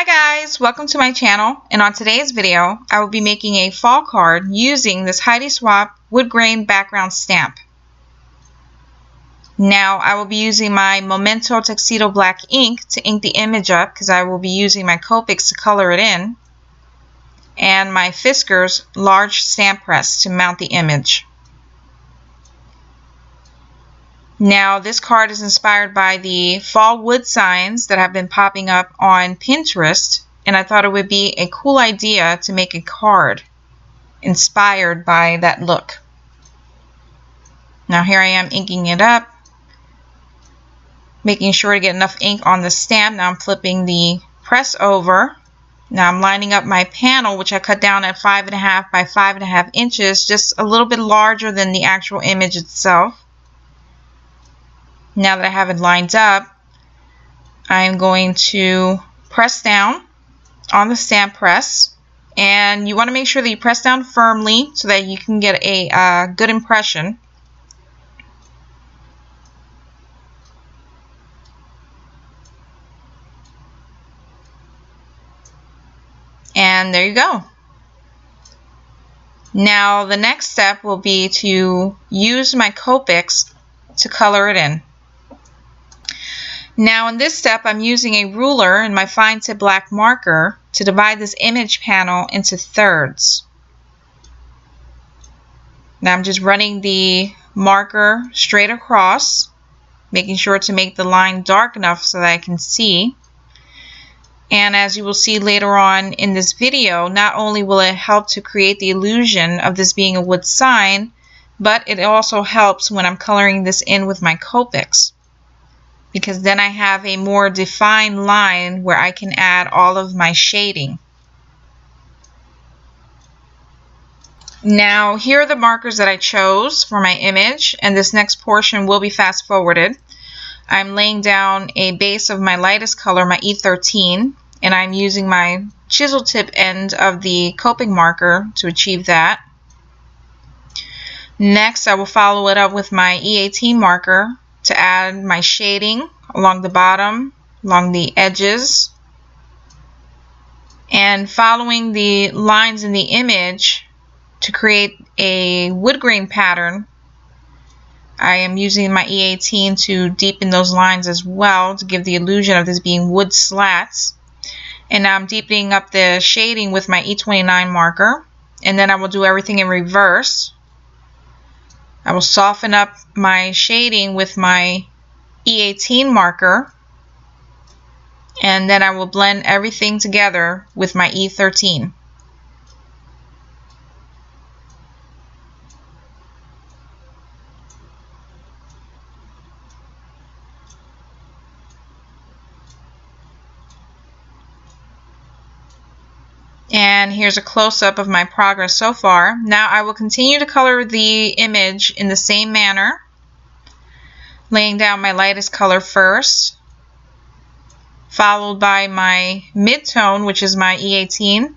Hi guys, welcome to my channel, and on today's video I will be making a fall card using this Heidi Swapp wood grain background stamp. Now I will be using my Memento Tuxedo Black ink to ink the image up because I will be using my Copics to color it in, and my Fiskars large stamp press to mount the image. Now this card is inspired by the fall wood signs that have been popping up on Pinterest, and I thought it would be a cool idea to make a card inspired by that look. Now here I am inking it up, making sure to get enough ink on the stamp. Now I'm flipping the press over. Now I'm lining up my panel, which I cut down at 5.5 by 5.5 inches, just a little bit larger than the actual image itself. Now that I have it lined up, I'm going to press down on the stamp press, and you want to make sure that you press down firmly so that you can get a good impression. And there you go. Now the next step will be to use my Copics to color it in. Now in this step I'm using a ruler and my fine tip black marker to divide this image panel into thirds. Now I'm just running the marker straight across, making sure to make the line dark enough so that I can see. And as you will see later on in this video, not only will it help to create the illusion of this being a wood sign, but it also helps when I'm coloring this in with my Copics, because then I have a more defined line where I can add all of my shading. Now here are the markers that I chose for my image, and this next portion will be fast forwarded. I'm laying down a base of my lightest color, my E13, and I'm using my chisel tip end of the Copic marker to achieve that. Next I will follow it up with my E18 marker to add my shading along the bottom, along the edges, and following the lines in the image to create a wood grain pattern. I am using my E18 to deepen those lines as well to give the illusion of this being wood slats. And now I'm deepening up the shading with my E29 marker, and then I will do everything in reverse. I will soften up my shading with my E18 marker, and then I will blend everything together with my E13. And here's a close-up of my progress so far. Now I will continue to color the image in the same manner, laying down my lightest color first, followed by my mid-tone, which is my E18,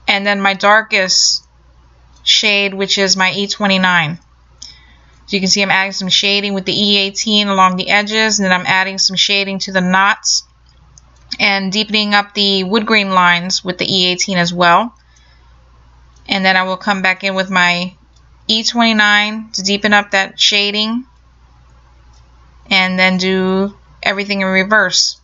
and then my darkest shade, which is my E29. So you can see I'm adding some shading with the E18 along the edges, and then I'm adding some shading to the knots and deepening up the wood grain lines with the E18 as well. And then I will come back in with my E29 to deepen up that shading, and then do everything in reverse.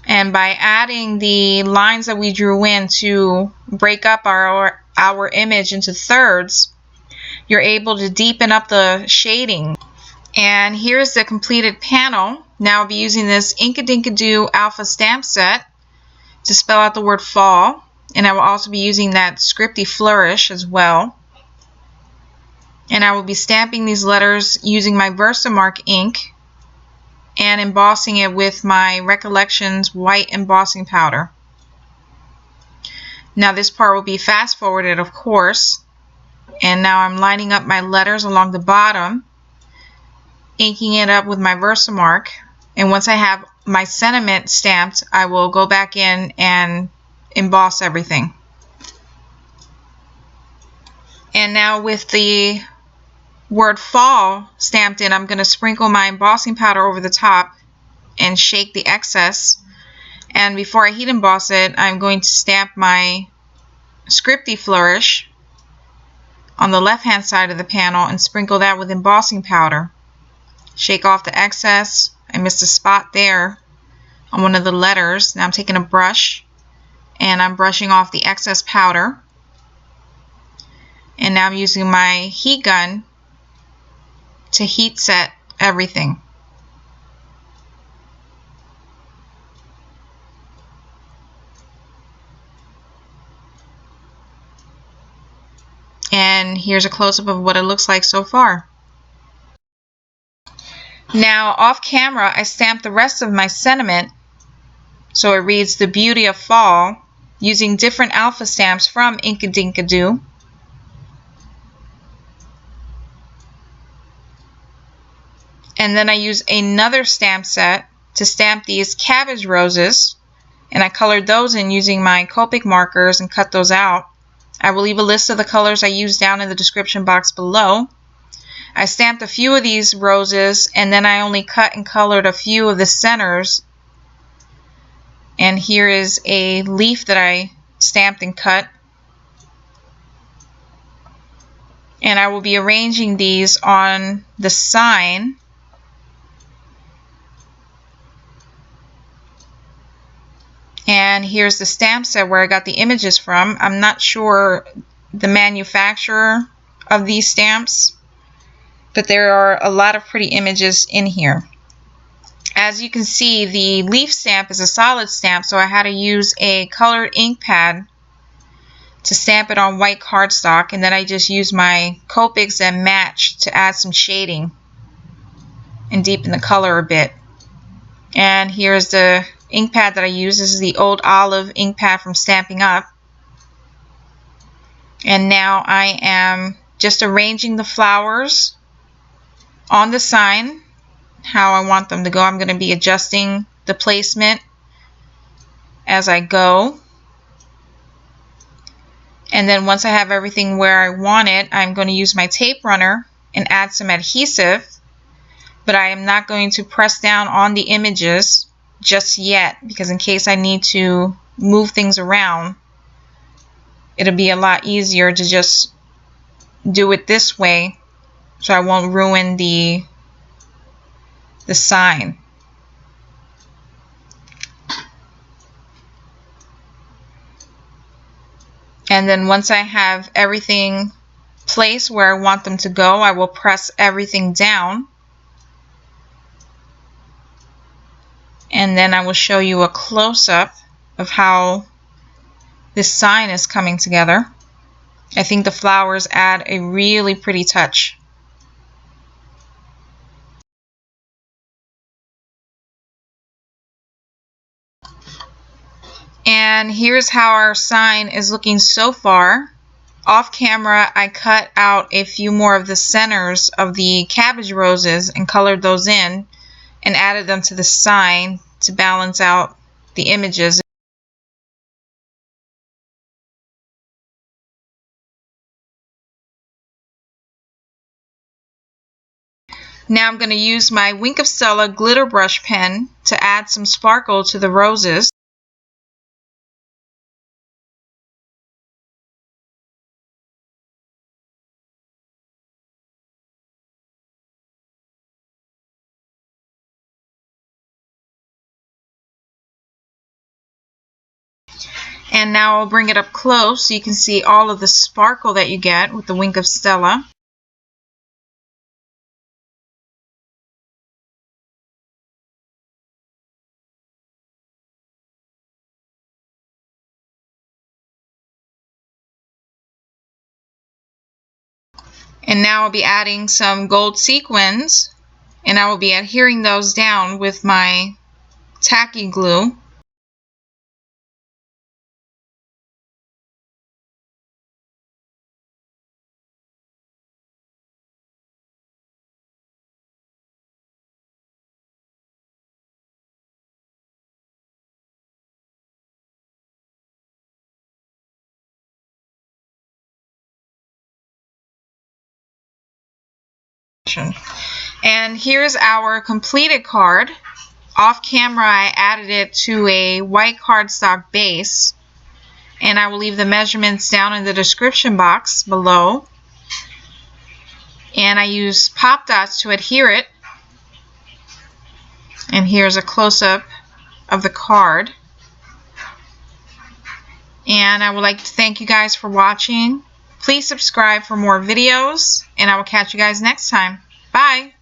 And by adding the lines that we drew in to break up our image into thirds, you're able to deepen up the shading. And here's the completed panel. Now I'll be using this Inkadinkado Alpha stamp set to spell out the word fall, and I will also be using that scripty flourish as well. And I will be stamping these letters using my Versamark ink and embossing it with my Recollections white embossing powder. Now this part will be fast forwarded, of course, and now I'm lining up my letters along the bottom, inking it up with my Versamark, and once I have my sentiment stamped, I will go back in and emboss everything. And now with the word fall stamped in, I'm going to sprinkle my embossing powder over the top and shake the excess. And before I heat emboss it, I'm going to stamp my scripty flourish on the left hand side of the panel and sprinkle that with embossing powder. Shake off the excess. I missed a spot there on one of the letters. Now I'm taking a brush and I'm brushing off the excess powder. And now I'm using my heat gun to heat set everything. And here's a close-up of what it looks like so far. Now off camera, I stamped the rest of my sentiment so it reads "The Beauty of Fall" using different alpha stamps from Inkadinkado. And then I use another stamp set to stamp these cabbage roses, and I colored those in using my Copic markers and cut those out. I will leave a list of the colors I used down in the description box below. I stamped a few of these roses, and then I only cut and colored a few of the centers. And here is a leaf that I stamped and cut. And I will be arranging these on the sign. And here's the stamp set where I got the images from. I'm not sure the manufacturer of these stamps, but there are a lot of pretty images in here. As you can see, the leaf stamp is a solid stamp, so I had to use a colored ink pad to stamp it on white cardstock, and then I just used my Copics and Match to add some shading and deepen the color a bit. And here's the ink pad that I use. This is the old olive ink pad from Stamping Up. And now I am just arranging the flowers on the sign how I want them to go. I'm going to be adjusting the placement as I go. And then once I have everything where I want it, I'm going to use my tape runner and add some adhesive. But I am not going to press down on the images just yet, because in case I need to move things around, it'll be a lot easier to just do it this way so I won't ruin the sign. And then once I have everything placed where I want them to go, I will press everything down. And then I will show you a close-up of how this sign is coming together. I think the flowers add a really pretty touch. And here's how our sign is looking so far. Off camera, I cut out a few more of the centers of the cabbage roses and colored those in and added them to the sign to balance out the images. Now I'm going to use my Wink of Stella glitter brush pen to add some sparkle to the roses. And now I'll bring it up close so you can see all of the sparkle that you get with the Wink of Stella. And now I'll be adding some gold sequins, and I will be adhering those down with my tacky glue. description. And here's our completed card. Off camera, I added it to a white cardstock base, and I will leave the measurements down in the description box below. And I use pop dots to adhere it. And here's a close-up of the card. And I would like to thank you guys for watching. Please subscribe for more videos, and I will catch you guys next time. Bye!